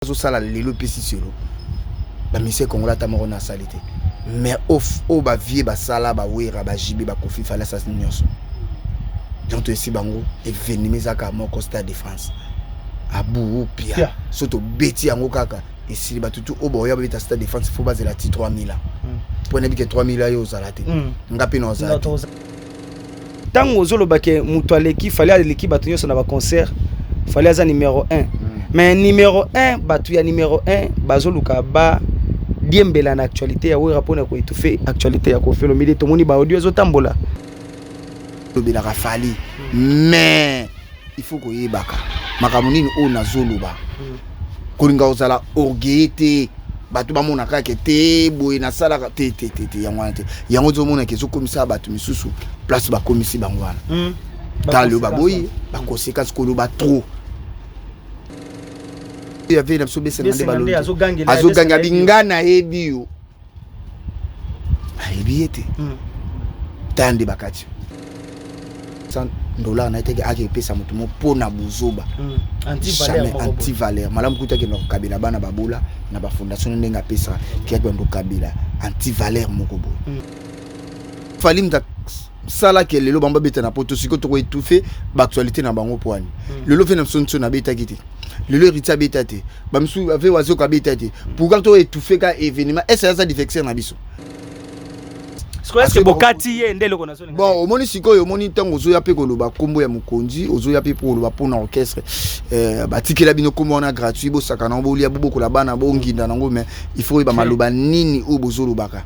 sala lelo pesi selo ba mise kongola ta moko na salité mais au ba vie ba sala ba wera ba jibi ba kofi fala sa nyonso donc esi bango événement zaka moko Stade de France abu pia soto beti yango kaka esi ba tutu obo ya ba Stade de France faut baser la 3000 pour nebi que 3000 yo zalate ngapi no zalate tango zoloba ke mutu aleki fallait aleki bato nyonso na ba concert fallait aza numéro 1 mais numéro 1 batu ya numéro 1 bazoluka ba diembela na actualité ya wera pona ko étouffer actualité ya ko felo midi to moni ba audio ezotambola lobela ka fali mais il faut ko yebaka makamunini o na zoluba kuringa ozala orgueillité batu ba mona ka ke te boye na sala te yango zo mona ke zo komisa batu misusu place ba komisi bangwana talo ba boye ba conséquence ko lo ba trop. Il y avait une absolution de ballon. Azoganga bingana ebio. Ebiete. Tande bakati. $100 na été ake pesa mutu mo pona buzoba. Anti valeur. Malamu kuta ke no kabila bana babula na ba fondation ndenga pesa ki ake ndo kabila anti valeur moko bo. Falim da sala ke lelo bamba beta na poto siko to ko étouffer ba actualité na bango poani. Lelo fait na sonso na beta kiti. Le héritier bétaté bamsou avait oiseau ka bétaté pour quand to étouffer ka événement est ça diffection na biso est-ce que bokati ye ndelo kona so bon au moni sikoyo moni ntango ozo ya pe ko loba kombo ya mukonzi ozo ya pe pour loba pona orchestre batikela bino kombo na gratuit bo saka na bolia bobo ko la bana bonginda nango mais il faut ba maloba nini o bozo lobaka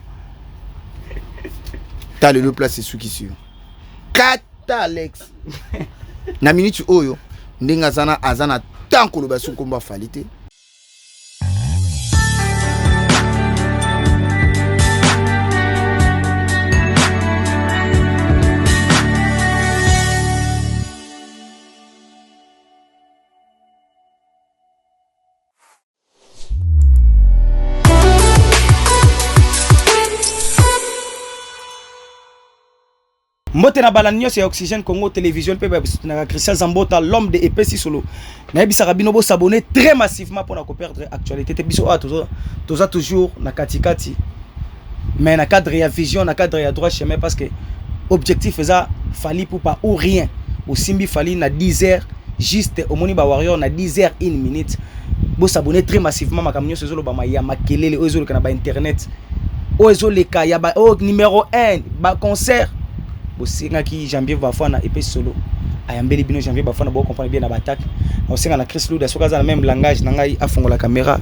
ta le place sous qui sur kata Alex na minute oyo ndinga zana azana tant que le basson combat falité. Mbote na balanyo c'est Oxygène Congo Télévision pe na Christian Zambota l'homme de épais solo na bisa rabino bo s'abonner très massivement pour na ko perdre actualité te biso a toujours toujours na katikati mais na cadre ya vision na cadre ya droit chemin parce que objectif ça fali pour pas ou rien au simbi fali na 10h juste au moni ba warrior na 10h 1 minute bo s'abonner très massivement makamnyo sezolo ba ya makelele ozolo kana ba internet ozole ka ya ba numéro 1 ba concert bosinga ki janvier bafana et puis solo ayambeli bino janvier bafana bo comprendre bien na batak osinga na Chris Luda soka za même langage na ngai afongo la caméra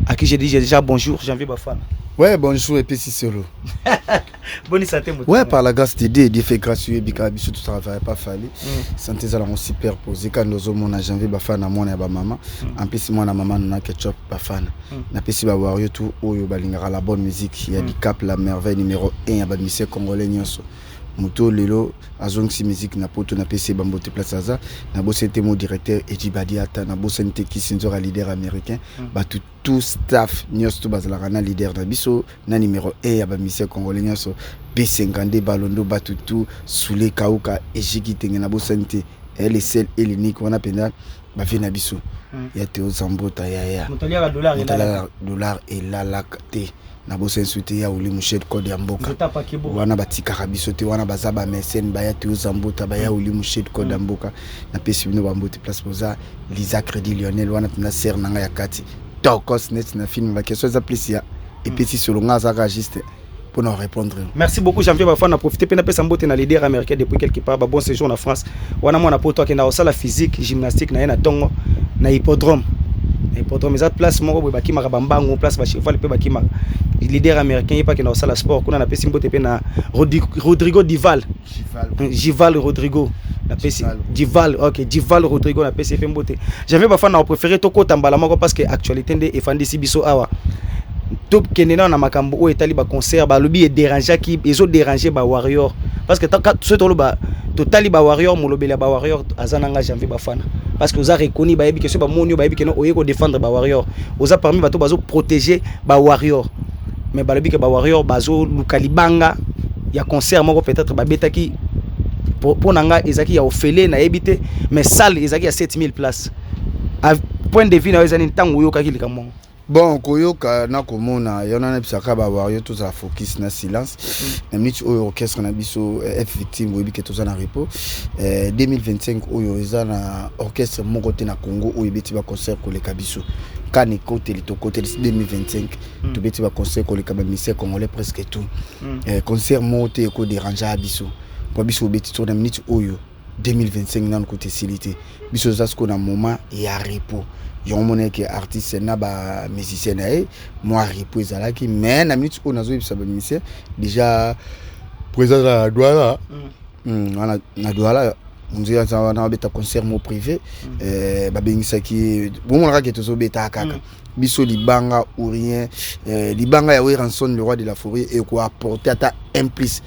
à qui j'ai dit déjà bonjour janvier bafana. Ouais, bonjour et puis solo. Bonne santé moto. Ouais, par la grâce de Dieu, Dieu fait grâce bika biso tout travail pas fallu. Santé za la on superposé quand nous avons na janvier bafana mona ya ba maman. En plus moi na maman na ketchup bafana. Na pesi ba wario tout oyo balingara la bonne musique, il y a du cap la merveille numéro 1 ya ba monsieur congolais nyonso. Muto lelo azongsi musique na poto na PC bambote place aza na bosete mo directeur Ejibadi ata na bosente kisinzora leader américain ba tout staff nyosto bazala na leader na biso na numéro 1 ya ba mission congolais nyoso B52 balondo batutu soule kauka ejiki tenge na bosente elle est celle et l'unique on appelle ba vina biso ya Théo Zambota ya mutolia dollar et la lacté na bosen souté ya uli mouchet code ya mboka wana batika kabiso te wana bazaba mesen baya Théo Zambota baya uli mouchet code ya mboka na pesi bino bambote place poza Lisa Crédit Lionel wana tuna ser nanga ya kati tokos net na film ba question za plesia et petit solo nga za registre pour nous répondre. Merci beaucoup Janvier bafana profiter pe na pesa mbote na leader américain depuis quelque part ba bon séjour en France wana mona poto akenda osala physique gymnastique na yana tongo na hippodrome eza place moko boy bakima kabambango place ba cheval pe bakima leader américain yepa kena osala sport kuna na pesi mbote pe na Rodrigo Gival Rodrigo na pesi Gival Rodrigo na pesi pe mbote j'avais bafana préféré to kota mbala moko parce que actualité nde efandisi biso awa top kenena na makambo o etali ba concert ba lobi e déranger ki ezo déranger ba warrior parce que ce tolo ba totali ba warrior molobela ba warrior azananga janvier bafana parce que oza reconnu ba yebi que ce ba monio ba yebi que no oyeko défendre ba warrior oza parmi bato bazo protéger ba warrior mais ba lobi que ba warrior bazo lukalibanga ya concert moko peut-être ba betaki pour nanga ezaki ya ofele na yebite mais salle ezaki ya 7000 places point de vue na ezani ntango yo kakili kamongo. Bon koyoka na komona yona na bisaka ba wario tous a focus na silence na minute oyo orchestre na biso F victime oyebi ke toza na repos 2025 oyo eza na orchestre moko te na Congo oyo beti ba concert koleka biso kani côté li to côté 2025 to beti ba concert koleka ba misère congolais presque tout concert mo te ko déranger biso po biso beti to na minute oyo 2025 na côté silité biso za sko na moment ya repos yon monnaie que artiste na ba musicien na moi repos ezalaki mais na minute on azo bisa ba musicien déjà présent na Douala na Douala on dit ça na beta concert mo privé ba bengisaki bon monaka ke tozo beta kaka biso libanga ou rien libanga ya Ranson le roi de la forêt et quoi apporter ata implice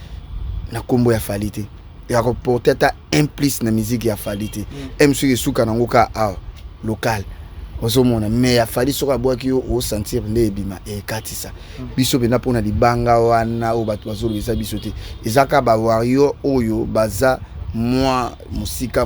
na kombo ya falité et à apporter ata implice na musique ya falité MC Suka na ngoka local osomona mais ya fali soka boaki o sentir nde bima e katisa biso bena pona libanga wana o bato bazolo bisa biso te ezaka ba wario oyo baza moi musika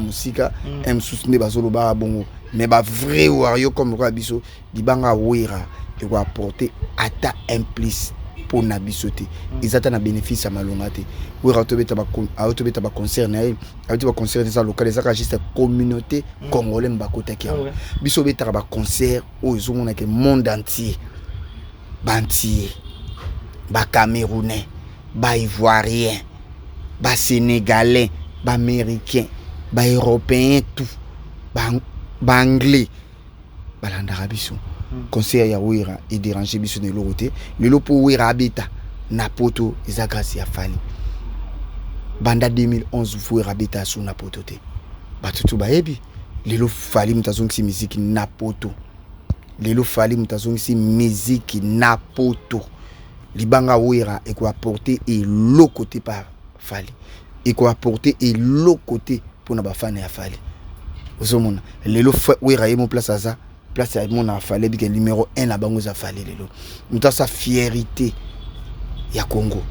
msusu nde bazolo ba bongo mais ba vrai wario comme kwa biso libanga wera e ko apporter ata implice pona biso te ezata na bénéfice ya malonga te wera to beta ba concert na ba concert des locaux ezaka juste communauté congolais mbakota ki biso beta ba concert o ezomona ke monde entier ba camerounais ba ivoirien ba sénégalais ba américain ba européen tout ba anglais balandaka biso concert ya wera et déranger biso ne loroté le lopo wera abeta na poto eza grâce ya fali banda 2011 wera abeta sur na poto te batutu baebi lelo fali mutazongisi musique na poto lelo fali mutazongisi musique na poto libanga wera et quoi apporter et l'autre côté par fali et quoi apporter et l'autre côté pour na ba fan ya fali osomona lelo wera yemo place aza place à mon affaire que numéro 1 la bango za fallait lelo muta sa fierté ya Congo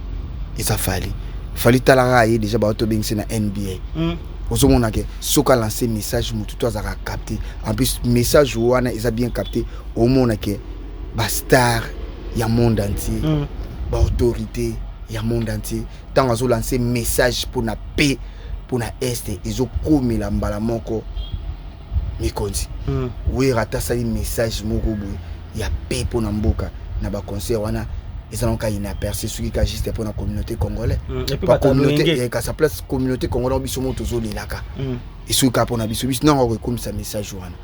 et ça fallait talaka y déjà ba to bengse na NBA osomona ke soka lancer message mutu to azaka capter en plus message wana ils a bien capté au monde que ba star ya monde entier ba autorité ya monde entier tant azo lancer message pour na paix pour na est ils ont commis la mbala moko mikonzi oui rata sali message moko boy ya paix pour na mboka na ba concert wana ezalon ka ina percer celui qui juste pour la communauté congolaise pas communauté ka sa place communauté congolaise biso moto zo lelaka et celui qui pour na biso non on comme ça message wana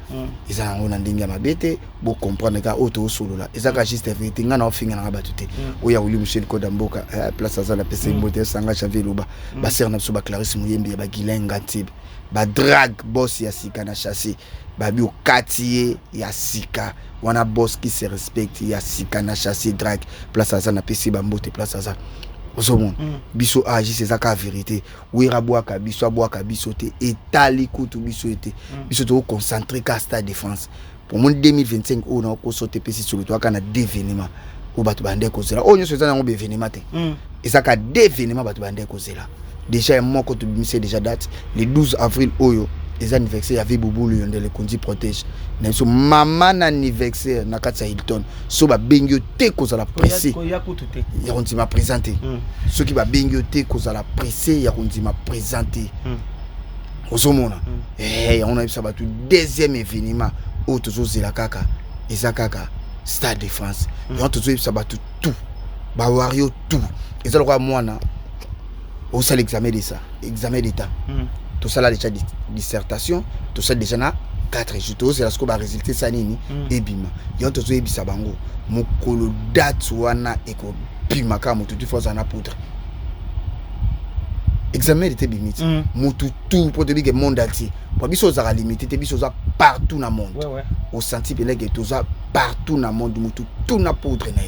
ezalon on ndenge ya mabete bo comprendre ka auto solo là ezaka juste vérité ngana ofinga na batute oya uli monsieur ko mboka place azala pese mbote sanga chavé loba ba ser na biso ba Clarisse Muyembe ba Gilenga Ntib ba drag boss ya sika na chasser ba bi okatier ya sika wana boss qui se respecte ya sika na chasser drag place aza na pesi ba mbote place aza osomon biso agi c'est ça ka vérité wira boaka biso te etali kutu biso ete biso to concentrer ka stade défense pour mon 2025 on a ko sauter pesi sur le toit kana d'événement o batu bande ko zela o nyo sezana ngo événement te et ça ka d'événement batu bande ko zela déjà moi quand tu me déjà date le 12 avril oyo les anniversaires avec Boubou Lion de le Kondi protège na so maman anniversaire na katsa Hilton so ba bengyo te ko za la pressé ya on m'a présenté ceux qui ba bengyo te ko za la pressé ya on m'a présenté osomona on a eu ça ba tout deuxième événement au tozo zela kaka ezakaka Stade de France on tozo eu ça ba tout ba wario tout ezalo kwa mwana au seul examen d'état tout ça là déjà dissertation tout ça déjà na 4 jours c'est là ce que va résulter ça nini et bima yon to zo ebisa bango mokolo date wana eko bima ka mutu tu forza na poudre examen d'état bimiti mutu tout pour te dire que monde entier pour biso za limité te biso za partout na monde au senti bien que tout ça partout na monde mutu tout na poudre na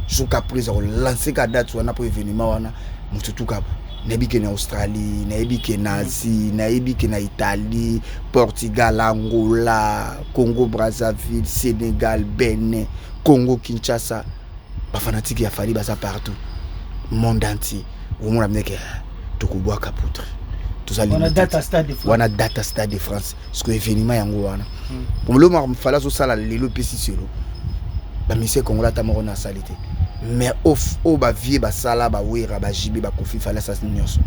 jusqu'à présent lancer ka date wana pour événement wana mutu tout ka nayebi na Australie nayebi na Asie nayebi na Italie Portugal Angola Congo Brazzaville Sénégal Benin Congo Kinshasa ba fanatique ya fali baza partout monde entier au monde amene ke to ko boaka poutre wana data stade de France wana data stade de France ce que événement yango wana pour le moment fala so sala lelo pesi selo ba monsieur congolais ta moko na salité mais au ba vie ba sala ba wera ba jibe ba kofi fala sa nyonso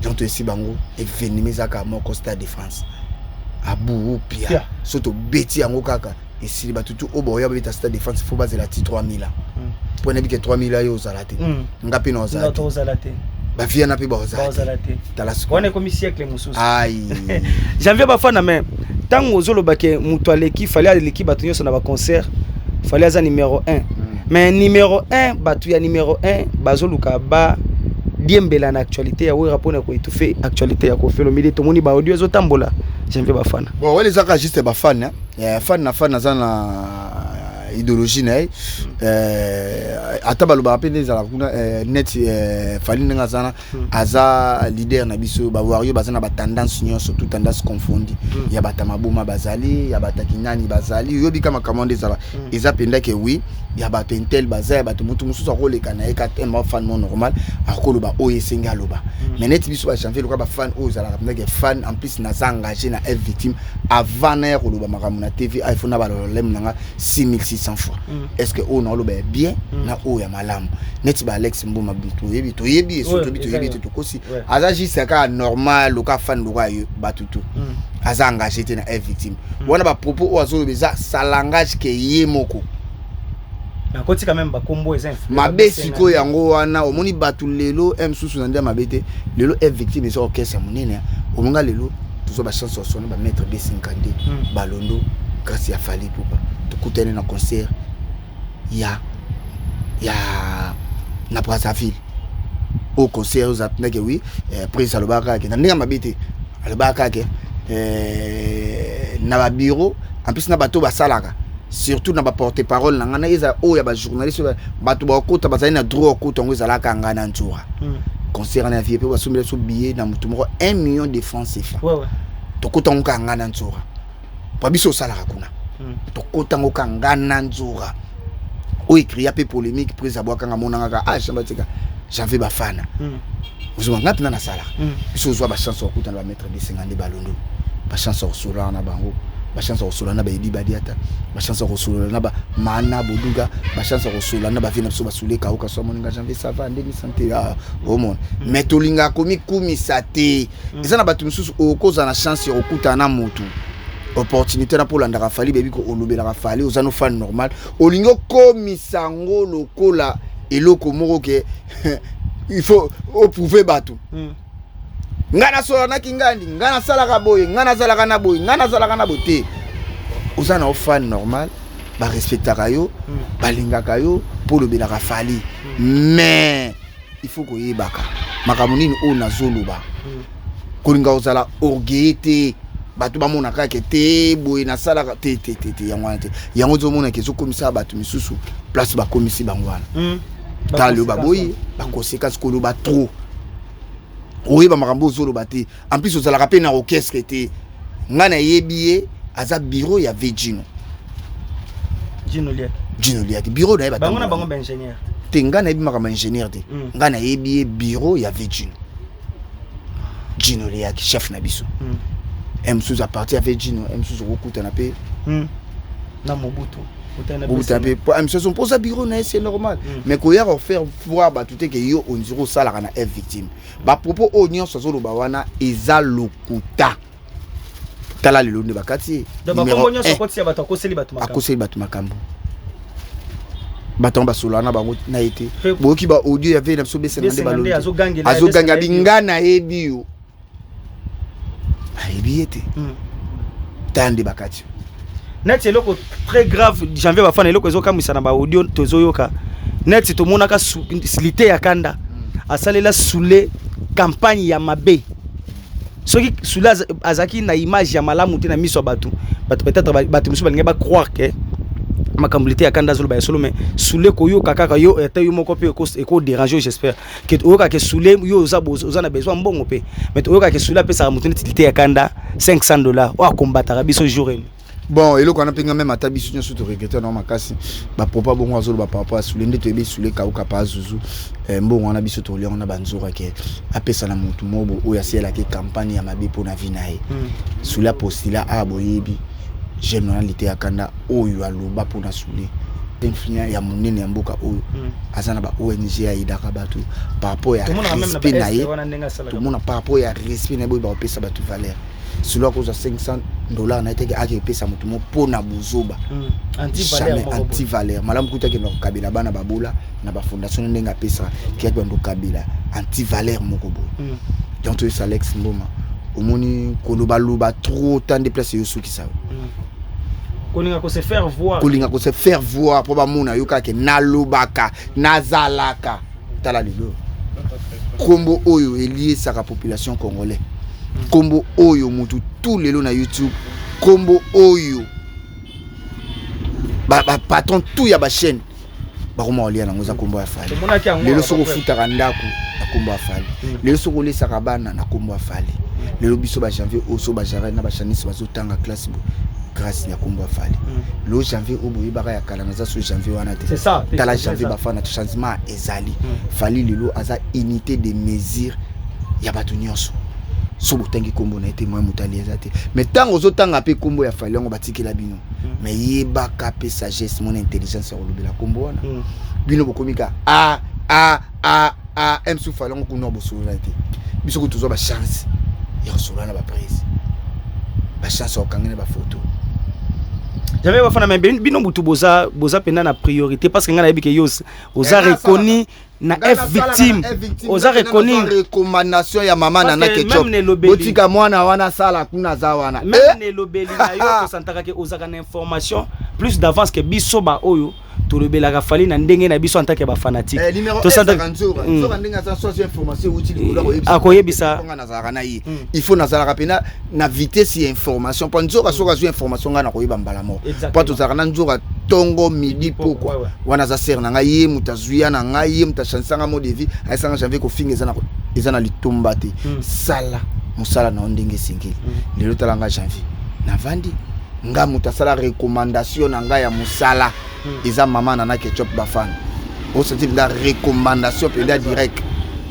donc esi bango événement zaka moko stade de France abu pia soto beti yango kaka esi ba tutu o boya ba stade de France faut baser la 3000 là pour ne que 3000 là yo zalate ngapi no zalate ba vie na pe ba zalate talasiko on est comme siècle mususu aïe janvier ba fana mais tango ozoloba ke mutu aleki fallait l'équipe batu nyonso na ba concert fallait aza numéro 1 mais numéro 1 batu ya numéro 1 bazoluka ba diembela na actualité ya wera pona ko étouffer actualité ya ko felo midi to moni ba audio ezotambola janvier ba fana bon wale zaka juste ba fan fan na zana idéologie na ata baloba apende za kuna net fali nga zana aza leader na biso ba wario bazana ba tendance nyonso tout tendance confondi ya batama boma bazali ya batakinani bazali yobi kama commande za eza penda ke oui ya bato intel bazaya bato mutu mususu akoleka na eka tema fan non normal akoloba oyesenga loba mais net biso ba janvier loka ba fan o za la penda fan en plus na za engagé na F victime avant na koloba makamu na TV iPhone na balolem nanga 6600 fois est-ce que on loba bien na o ya malamu net ba Alex Mboma bintu yebi to yebi surtout to yebi to kosi aza jisaka normal loka fan loka yo batutu aza engagé te na F victime wana ba propos o azo beza sa langage ke yemoko na koti quand même ba combo eza mabesi ko yango wana omoni batu lelo msusu na ndia mabete lelo F victime eza orchestre munene omonga lelo tuzo ba chance sona ba mettre B50 balondo grâce ya Fally Ipupa tukutene na concert ya na Brazzaville au concert aux apna que oui prince alobaka ke na ndinga mabete alobaka ke na ba bureau en plus na bato basalaka surtout na ba porte-parole na ngana eza o ya ba journaliste bato ba kota bazali na droit kota ngo ezalaka ngana ntura concert na vie pe basumela so billet na mutu moko 1 million de francs CFA to kota ngo ngana ntura pa biso salaka kuna to kota ngo ngana ntura o écrit peu polémique prise à boire quand monanga chambatika janvier bafana vous ngati na sala biso zo ba chance o kuta na mettre de 50 balondo ba chance o sura na bango ba chance o sura na ba yedi badiata ba chance o sura na ba mana boduga ba chance o sura na ba vina so ba suleka o ka so moninga janvier ça va ndeni santé au monde mais tolinga komi kumisate ezana batu mususu o koza na chance o kuta na motu opportunité na pour l'andara Fally baby ko olobela Fally ozano fan normal olingo komisango lokola eloko moko ke il faut prouver batu ngana so na kingandi ngana salaka boye ngana zalaka na boye ngana zalaka na bote ozana fan normal ba respectaka yo balingaka yo pour lobela Fally mais il faut ko yebaka makamunini o nazoloba kolinga ozala orgueillité batu ba mona ka ke te boy na sala te yango te yango zo mona ke zo komisa batu misusu place ba komisi bangwana talo ba boy ba conséquence ko lo ba trop oyi ba makambo zo lo ba te en plus ozala ka pe na orchestre te ngana yebié aza bureau ya Vegino Gino Liaki bureau na ba bangona bango ba ingénieur te ngana yebi makama ingénieur te ngana yebié bureau ya Vegino Gino Liaki chef na biso M sous à partir avec Gino, M sous au coup na pe na Mobutu M sous on pose à bureau c'est normal mais ko ya faire voir ba tout que yo on zero sala na F victime ba propos oignon so lo ba wana eza lokuta tala lelo ne bakati numéro 1 so bato akoseli bato makambo baton basolana bango na été boki ba audio ya ve na so bese na balo azoganga bingana ebio ayebiete tande bakati net eloko très grave janvier bafana eloko ezokamwisa na ba audio tozoyoka net tomonaka silité ya kanda asalela sule campagne ya mabe soki sule azaki na image ya malamu te na miso bato peut-être bato miso balinga ba croire que makambulité ya kanda zolo ba solo mais sule koyoka kaka yo eta yo moko pe ko déranger j'espère que oyoka ke sule yo oza na besoin mbongo pe mais oyoka ke sule pe ça mutu utilité ya kanda $500 o combattre biso jour Bon, et là, quand on a payé même à Tabisu, surtout regretté dans ma casse, bah papa bon oiseau, bah papa sous l'indé tu es sous les kaou kapa zuzu, bon on a bisu to on a banzora qui appelle ça la montu mobo ou yasi la campagne à ma bi pour na vinae, sous la postila à boyebi, j'aime dans l'été à Kanda, ou yu a l'oba pour na soulé, influent ya monene mboka ou, azana ba ONG à Idaka batu, par rapport à respect nae, tout le monde a par rapport à respect nae bo ba opé ça batu valeur. Celui qui a $500 n'a été payé ça pour na buzoba anti-valeur malam kuta ke no kabila bana babola na ba fondation ndenga pesa ki ndo kabila anti-valeur moko bo donc ça Alex Mboma omoni koloba loba trop tant de place yosu ki ça kolinga ko se faire voir pour ba mona yoka ke nalobaka nazalaka tala lilo kombo oyo lié sa population congolaise. Kombo oyo mutu tous les lots na YouTube kombo oyo ba patron tout ya ba chaîne ba koma olia na ngoza kombo ya fali lelo soko futa ndako na kombo ya fali lelo soko lesa kabana na kombo ya fali lelo biso ba janvier oso ba jara na ba chanisi bazotanga classe grâce ya kombo ya fali le janvier obo yibaka ya kala naza so janvier wana te c'est ça tala janvier ba fana changement ezali fali lelo aza unité de mesure ya batu nyonso sobo tangi kombo na été moi mutali ezate mais tant aux autant apé kombo ya fali ngo batikela bino mais yeba ka pe sagesse mon intelligence ya lobela kombo wana bino bokomika m sou fali ngo kuno bosula te biso ko tuzo ba chance ya resula na ba prise ba chance o kangene ba photo j'avais pas fait mais bino butu boza pena na priorité parce que ngana yebike yos oza reconnu na F victime oza reconnu recommandation ya mama na ketchup botika mwana wana sala kuna za wana même ne lobeli na yo to santaka ke oza kana information plus d'avance que biso ba oyo to lobela ka fali na ndenge na biso antake ba fanatique to santaka nzoka ndenge za source information utile ko yebisa akoyebisa nga nazala na yi il faut nazala ka pena na vitesse ya information pour nzoka soka zo information nga na ko yeba mbala mo pas to zaka na nzoka tongo midi pourquoi wana za ser na ngai mutazuya na ngai mutashansanga mo de vie aisanga janvier ko finga ezana litumba te sala musala na ndenge singili lelo talanga janvier na vandi nga mutasala recommandation na ngai ya musala eza mama na ketchup bafana au senti la recommandation penda direct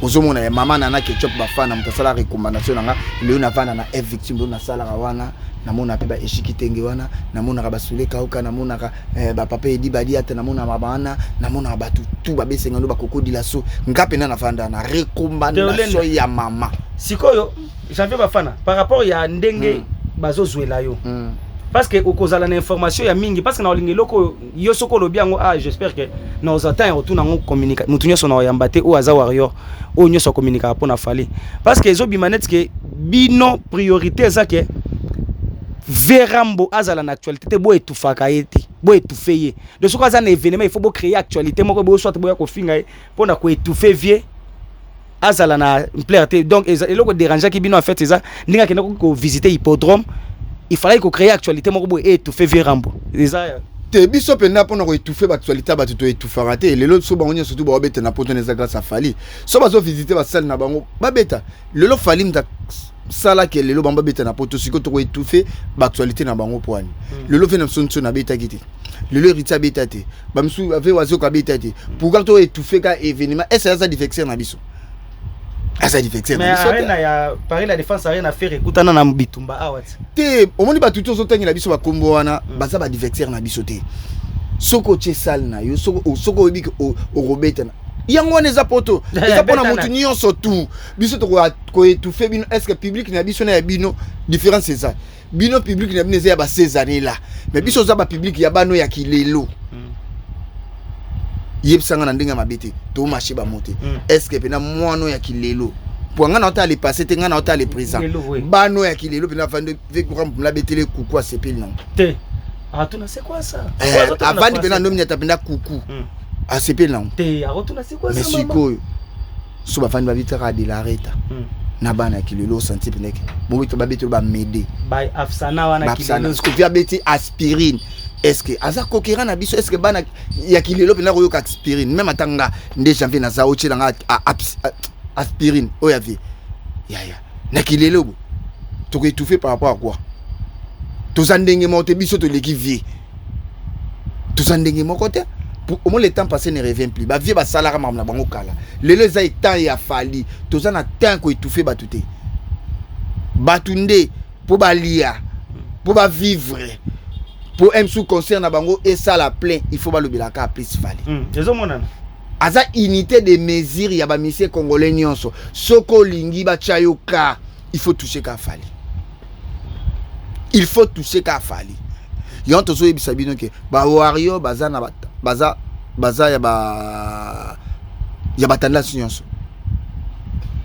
ozomona ya mama na ketchup bafana mutasala recommandation na nga lelo na vana na F victime na sala wana namona pe ba eshikitenge wana namona ka basule kauka namona ka ba papa edi badi ata namona mabana namona batu tu ba besenga ndo ba kokodila so ngape na vanda na recommandation ya mama sikoyo j'avais bafana par rapport ya ndenge bazozwela yo parce que okozala na information ya mingi parce que na olingi loko yo soko lobi yango j'espère que nos attend retourna ngo communiquer mutu nyoso na yamba te o aza warrior o nyoso communiquer pour na fali parce que zo bimanet que bino priorité za ke verambo azala na actualité te bo etufaka eti bo etufeye de soko aza na événement il faut bo créer actualité moko bo soit bo ya ko finga pour na ko etufer vie azala na plaire donc eloko déranger ki bino en fait ça ndinga kena ko visiter hippodrome il fallait qu'on crée actualité mon robot et tout fait virambo te biso pena pona ko étouffer actualité ba to étouffer te lelo so bango surtout ba beta na poto neza grâce à fali so ba zo visiter ba salle na bango ba beta lelo fali mta sala ke lelo bamba beta na poto siko to ko étouffer ba actualité na bango poani lelo fe na sonso na beta kiti lelo rita beta te ba msu ave wazo ka beta te pour ka to étouffer ka événement est ça diffection na biso asa diffection mais arena ya Paris la défense arena faire ekutana na bitumba awat te omoni ba tuto zotangi na biso ba kombo wana baza ba diffection na biso te soko che sal na yo soko obiki o robeta na yango neza poto eza pona mutu nyonso tu biso to ko étouffer bino est-ce que public na biso na ya bino différence c'est ça bino public na bino ya ba 16 années là mais biso za ba public ya bano ya kilelo yebsanga na ndinga mabete to marché ba monter est-ce que pena moano ya kilelo pour nga na ota les passer te nga na ota les présent bano ya kilelo pena fande avec pour la betele coucou sepel non te atuna c'est quoi ça avant de pena nomina ta pena coucou a sepel non te atuna c'est quoi ça mais siko so ba fande ba vitara de la reta na bana kilelo senti pena bo ba betele ba m'aider ba afsana wana kilelo ce que via beti aspirine. Est-ce que aza kokera na biso est-ce que bana ya kilelo pena ko yoka aspirine même atanga nde janvier na za oche nga aspirine o ya vie ya na kilelo to ko étouffer par rapport à quoi toza ndenge moko te biso toleki vie toza ndenge moko te au moins le temps passé ne revient plus ba vie ba salaka mamna bango kala lelo eza temps ya fali toza na temps ko étouffer batuté batunde pour balia pour ba vivre pour un sous concert na bango et ça la plein il faut ba lobelaka plus fali jezo monana aza unité de mesure ya ba monsieur congolais nyonso soko lingi ba chayoka il faut toucher ka fali il faut toucher ka fali yon tozo yebisa bino ke ba wario baza na baza ya batanda nyonso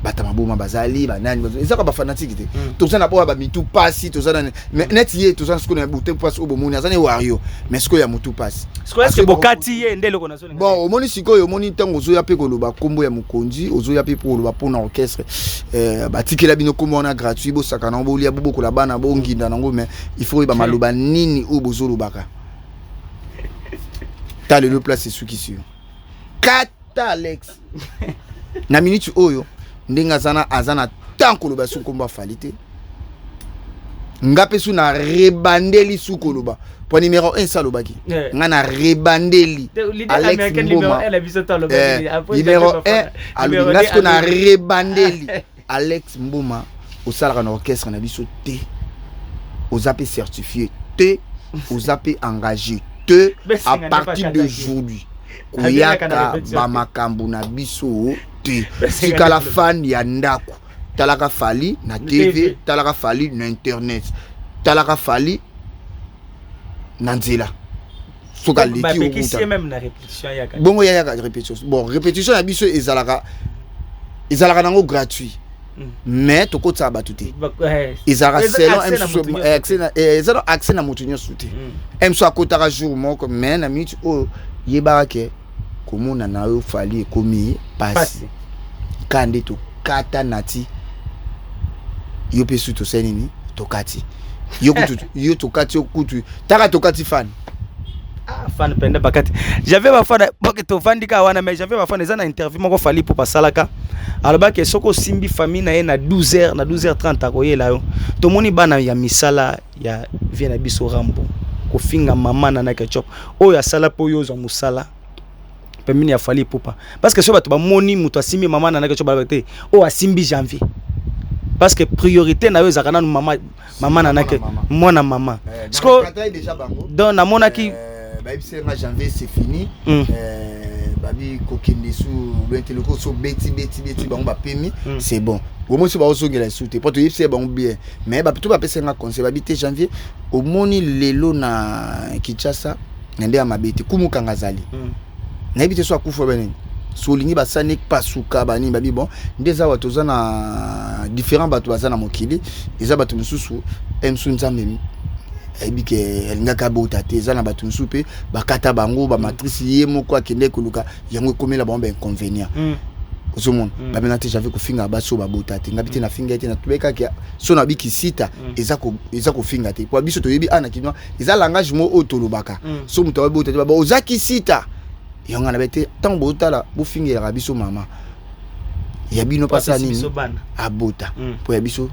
batama boma bazali banani ezaka ba fanatique te toza na po ba mitu pasi toza na net ye toza siko na bouteille passe au bomoni azane wario mais siko ya mutu pasi siko est-ce bokati ye ndelo kona so bon omoni siko yo moni ntango zo ya pe ko loba kombo ya mukonzi ozo ya pe pour loba pona orchestre batikela bino kombo na gratuit bo saka na bo lia bo ko la bana bo nginda nango mais il faut ba maloba nini o bozo lobaka ta le place sous qui sur kata Alex na minute oyo ndinga azana tanko loba sou komba falite ngape sou na rebandeli sou koloba pour numéro 1 ça lobaki nga na rebandeli Alex Mboma numéro 1 alors là ce qu'on a rebandeli Alex Mboma au salle en orchestre na biso te aux AP certifié te aux AP engagé te à partir d'aujourd'hui kuyaka bamakambu na biso te sikala fan ya ndako talaka fali na TV talaka fali na internet talaka fali na nzela soka leki okuta même na répétition yaka bongo yaka répétition bon répétition ya biso ezalaka nango gratuit mais tokotsa batuté ezalaka selon accès na mutu nyonso te emso akotaka jour moko mais na minute o yebaka ke komona na yo fali ekomi pasi kande to kata nati yo pe suto senini tokati yo kutu yo tokati okutu taka tokati fan fan pende bakati j'avais ma fan boke to vandika wana mais j'avais ma fan ezana interview moko fali pour pasalaka aloba ke soko simbi famille na ye na 12h na 12h30 akoyela yo to moni bana ya misala ya viena biso rambo ko finga mama na ketchup oyo asala po yo zo musala pemini ya fali pupa parce que so bato ba moni muto asimbi mama na ketchup ba te o asimbi janvier parce que priorité na yo zakana mama na ke mwana mama sko donc na mona ki ba ibse na janvier c'est fini babi kokende sous l'intellectuel so beti bango ba pemi c'est bon au moins si ba osongela souté pour to ibse bango bien mais ba plutôt ba pesa nga conseil ba bité janvier au moni lelo na Kinshasa nende ya mabete kumuka ngazali na ibite so akufa benene so lingi ba sanik pasuka bani babi bon ndeza watu za na différents bato bazana mokili eza bato mususu emsu nzambe ebike elinga ka bota te eza na bato mususu pe bakata bango ba matrice ye moko akende koluka yango komela bango inconvénient ozomona bamena te j'avais ko finga baso ba bota te ngabite na finga te na tubeka ke so na biki sita eza ko finga te po biso to yebi ana kinwa eza langage mo otolobaka so muto ba bota te ba ozaki sita yonga na bete tant botala bu finga la biso mama ya bino pasa nini abota po ya biso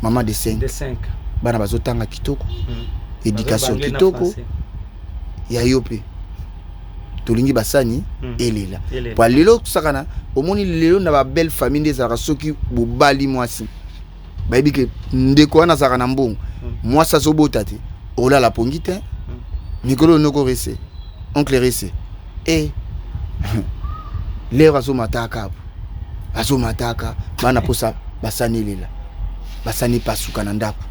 mama de 5 bana bazotanga kitoko éducation kitoko ya yope tolingi basani elela po lelo sakana omoni lelo na ba belle famille des arasoki bobali mwasi baibike ndeko wana sakana mbongo mwasa zobota te ola la pongite mikolo noko rese oncle rese leo azomataka bana posa basani lela basani pasuka na ndako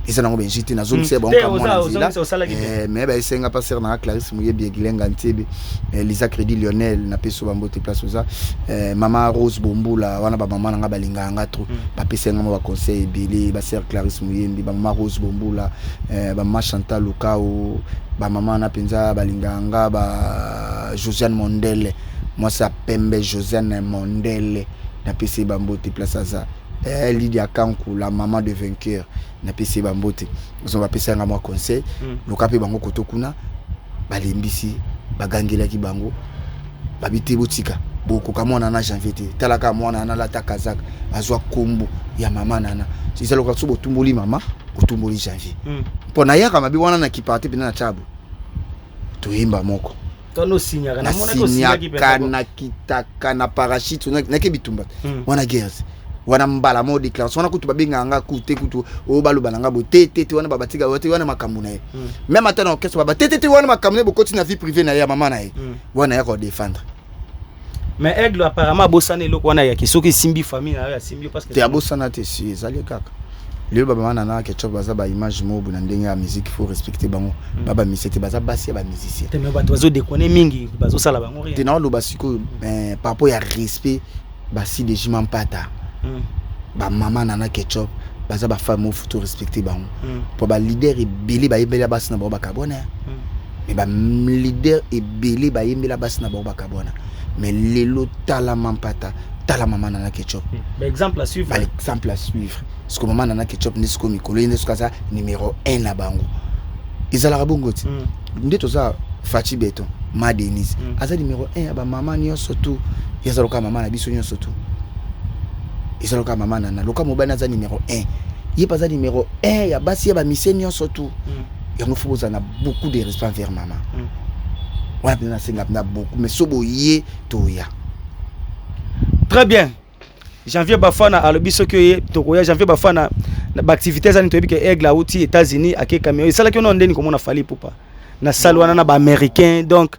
isa nango benjiti na zone seba onka mwana nzila mais ba isenga passer na Clarisse Muyebi Gilenga Ntebe Lisa Crédit Lionel na peso bambote place oza mama Rose Bombula wana ba mama nga balinga nga trop ba pesenga mo ba conseil ebele ba sœur Clarisse Muyebi ba mama Rose Bombula ba mama Chantal Lukao ba mama na penza balinga nga ba Josiane Mondele moi ça Pembe Josiane Mondele na pese bambote place aza Lydia Kankou la maman de vainqueur na pese bambote on va pesa nga moi conseil lokape bango kotokuna balembisi bagangela ki bango babite botika boko kama mwana na janvier te talaka mwana na la takazaka azwa kombo ya mama nana c'est ça lokaso botumboli mama otumboli janvier pona yaka mabi wana na kiparte pena na chabu toyimba moko tono signaka na mona ko signaka na kitaka na parachute na ke bitumba wana guerre wana mbala mo déclaration wana kutu babenga nga kutu o baloba nga bo tete wana babatika wana makambu na ye même ata na orchestre baba tete wana makambu na bokoti na vie privée na ya mama na ye wana ya ko défendre. Mais Aigle apparemment bosana eloko wana ya kisoki simbi famille na ya simbi parce que te abosana te si ezali kaka lelo baba mana na ketchup baza ba image mobu na ndenge ya musique faut respecter bango baba misete baza basi ba musicien te me bato bazo déconner mingi bazo sala bango rien te na lo basiko par rapport ya respect basi de jiman pata ba mama na ketchup baza ba femme faut respecter bango pour ba leader ebele ba yembela basi na ba kabona mais ba leader ebele ba yembela basi na ba kabona mais lelo tala mampata tala mama na ketchup exemple à suivre parce que maman na ketchup nesko mikolo nesko ça numéro 1 na bango izala rabongoti ndeto za Fachi Beton ma Denise aza numéro 1 ya ba mama nyonso tu yazalo ka mama na biso nyonso tu izalo ka mama na loka mobana za numéro 1 ye pas za numéro 1 ya basi ya ba mission nyonso tu yango faut ça na beaucoup de respect envers maman wana pena singa na beaucoup mais sobo ye to ya. Très bien. Janvier Bafana alobiso que tokoya janvier Bafana ba activité za nitobi ke Aigle outi États-Unis ake Cameroun. Et ça là que on ndeni comme on a fallu pour pas. Na salwana na ba américain donc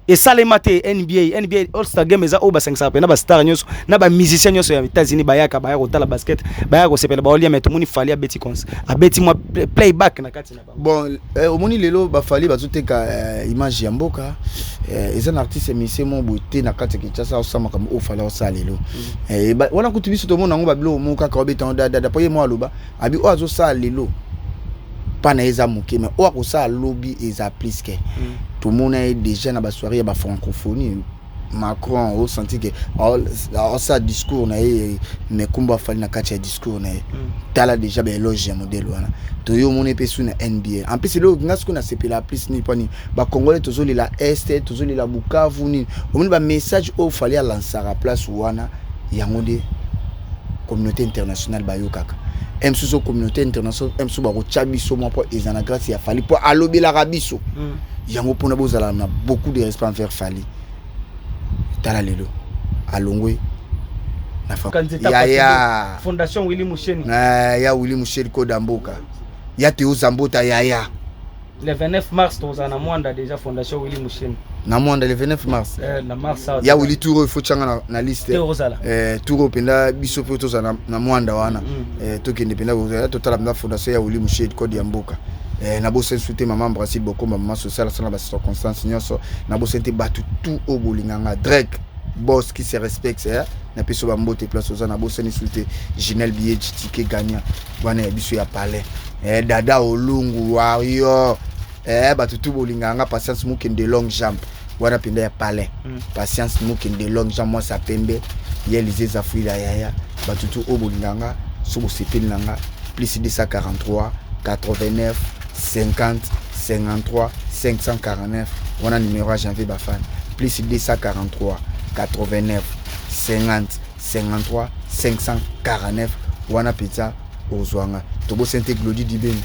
et ça les maté NBA All Star Game eza oba 500 na ba star nyonso na ba musicien nyonso ya États-Unis bayaka bayako tala basket bayako sepela ba olia meto moni fali a beti cons a beti moi playback na kati na ba. Bon omoni lelo ba fali bazoteka image ya mboka eza na artiste musicien mon beauté na kati Kinshasa osama comme o fali osala lelo wana kutubiso to mona ngo ba bilo moka ka obeta dada poye mo aloba abi o azo sala lelo pana eza muke mais o akosa lobby eza plus que tout le monde est déjà dans la soirée de la francophonie. Macron a senti que ça discours mais combat fallait na katia discours t'as déjà ben éloge modèle wana to yo mon épée sur na NBA en plus c'est là ngas qu'on a sepé la plus ni pas ni ba congolais toujours la est toujours la Bukavu ni on ba message au fallait lancer à place wana yango communauté internationale ba yo kaka emsuso communauté internationale emsuso ba ko chabiso mo po ezana grâce ya fali po alobi la rabiso yango pona bozala na beaucoup de respect envers fali tala lelo alongwe na ya fondation Willy Musheni ya Willy Musheni ko damboka ya Théo Zambota ya le 29 mars tozana mwanda déjà fondation Willy Musheni na mwanda le 29 mars na mars ya Willy Touro faut changa na liste Touro penda biso pe tozana na mwanda wana tokende penda totala na fondation ya Willy Musheni ko damboka na bo sensuté maman Brassil beaucoup maman sociale sana ba circonstance nyonso na bo senté batu tout au bolinganga Drake boss qui se respecte na peso ba mbote place oza na bo sensuté Ginel Billet ticket gagnant wana biso ya palais dada olungu wa yo batu tout bolinganga patience mukende long jump wana penda ya palais patience mukende long jump moi ça pembe Yelizé Zafrila yaya batu tout au bolinganga so sepeli nanga plus 243 89 50 53 549 on a numéro à Janvier Bafana plus 243 89 50 53 549 on a pizza ozwanga tobo sente Glody Dibengo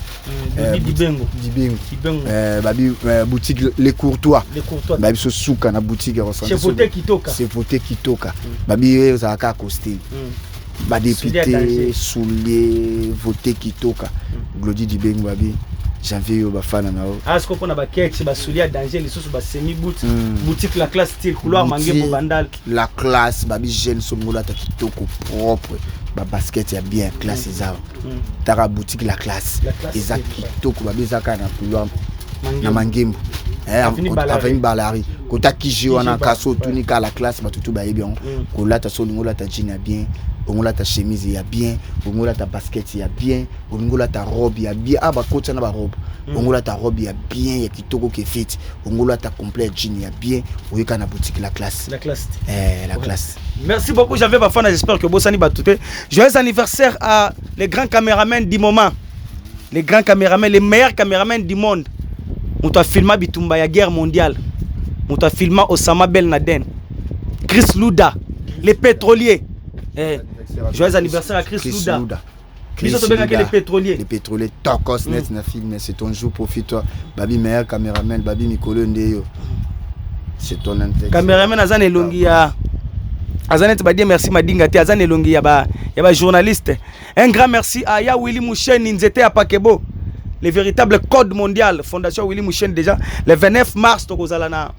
babi boutique les courtois babi so souka na boutique c'est voté kitoka babi za ka coster ba député soulier voté kitoka Glody Dibengo babi Janvier yo Bafana nao asko pona ba keke ba soulier danger les sous ba semi boutique la classe style couloir mangue bandal la classe babi jeune somola ta kitoko propre ba basket ya bien classe zao tara boutique la classe eza kitoko babi zaka na couloir na mangembo aveni balari kota kiji wana kaso tunika la classe batutu ba yebi on kolata solingola ta jean ya bien ongola ta chemise ya bien ongola ta basket ya bien ongola ta robe ya bien aba kota na ba robe ongola ta robe ya bien ya kitoko ke fit ongola ta complet jean ya bien oyeka na boutique la classe la classe merci beaucoup Janvier Bafana j'espère que bosani batute joyeux anniversaire à les grands caméramans du moment les grands caméramans les meilleurs caméramans du monde on t'a filmé bitumba ya guerre mondiale on t'a filmé Osama Ben Laden Chris Luda les pétroliers joyeux anniversaire à Chris Luda Biso to benga les pétroliers. Les pétroliers tokos net na film, c'est ton jour, profite-toi. Babi meilleur caméraman, Babi Mikolo Ndeyo. C'est ton intérêt. Caméraman Azan Elongi ya Azanet ba dire merci Madinga te Azan Elongi ya ba journaliste. Un grand merci à Ya Willy Mouchen Nzete à Pakebo. Le véritable code mondial Fondation Willy Mouchen déjà le 29 mars to kozala na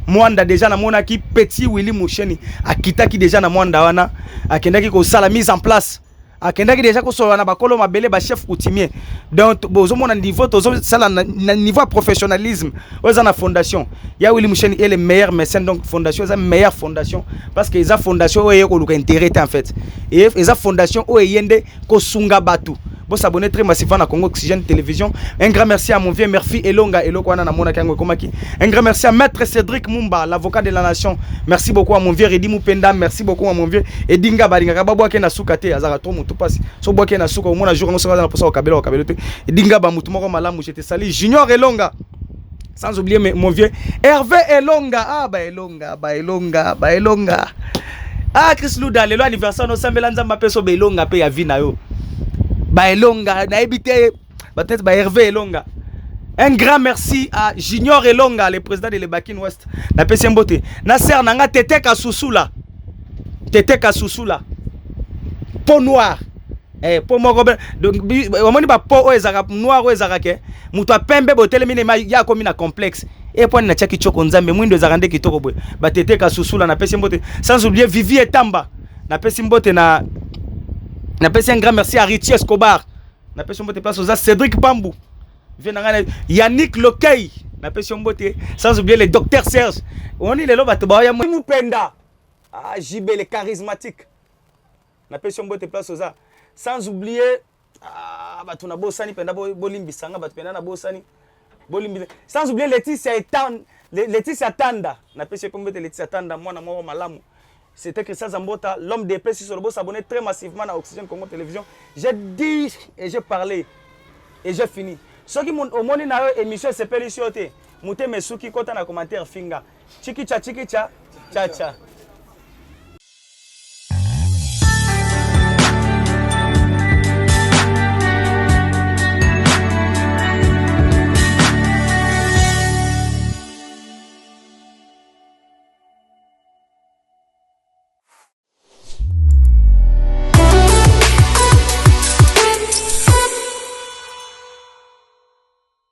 Mwanda déjà na mona ki petit Willy Mouchen akitaki déjà na Mwanda wana akendaki ko sala mise en place. Akendaki déjà ko solo na bakolo mabele ba chef coutumier. Donc bozo mona niveau to sala na niveau professionnalisme oza na fondation. Ya Willy Mouchen est le meilleur mécène donc fondation est meilleure fondation parce que eza fondation oye ko luka intérêt en fait. Et eza fondation oye yende ko sunga batu. Bon s'abonner très massivement à Congo Oxygène Télévision. Un grand merci à mon vieux Murphy Elonga Elokwana na mona kango komaki. Un grand merci à maître Cédric Mumba, l'avocat de la nation. Merci beaucoup à mon vieux Redi Mupenda, merci beaucoup à mon vieux Edinga Balinga Kababo ke na sukate azara to mutu pasi. So boke na suka mona jour on se va na posa au kabelo te. Edinga ba mutu moko malamu j'étais sali Junior Elonga. Sans oublier mon vieux Hervé Elonga. Ah ba Elonga. Ah Chris Luda le anniversaire no sambela nzamba peso be Elonga pe ya vina yo. Elonga, na habité peut-être Hervé Elonga. Un grand merci à Junior Elonga, le président de l'Ebakin Ouest. Na pesi mbote. Na ser nanga Tete Kasusula. Peau noire. Peau moko donc omoni ba peau ezaka noir ezaka ke. Muto pembe botelemi ne ya komi na complexe. Et point na chaki choko nzambe mwindo ezaka nde kitoko boy. Ba Tete Kasusula na pesi mbote. Sans oublier Vivi Etamba. Na pesi mbote na un grand merci à Richie Escobar. Na pesi mbote place aux Cédric Bambou. Yannick Lokey. Na pesi mbote sans oublier le docteur Serge. On est là bato ba ya Mupenda. Ah JB le charismatique. Na pesi mbote place aux sans oublier bato na bosani penda bolimbisanga bato penda na bosani. Sans oublier Laetitia Tanda. Na pesi mbote Laetitia Tanda mwana mwa malamu. C'était Christian Zambota, l'homme d'épée sur le beau s'abonner très massivement à Oxygène Congo Télévision. J'ai dit et j'ai parlé et j'ai fini. Ceux qui m'ont au monde na émission c'est pas les chioté. Mouté mesuki kota na commentaire finga. Chiki cha cha cha cha.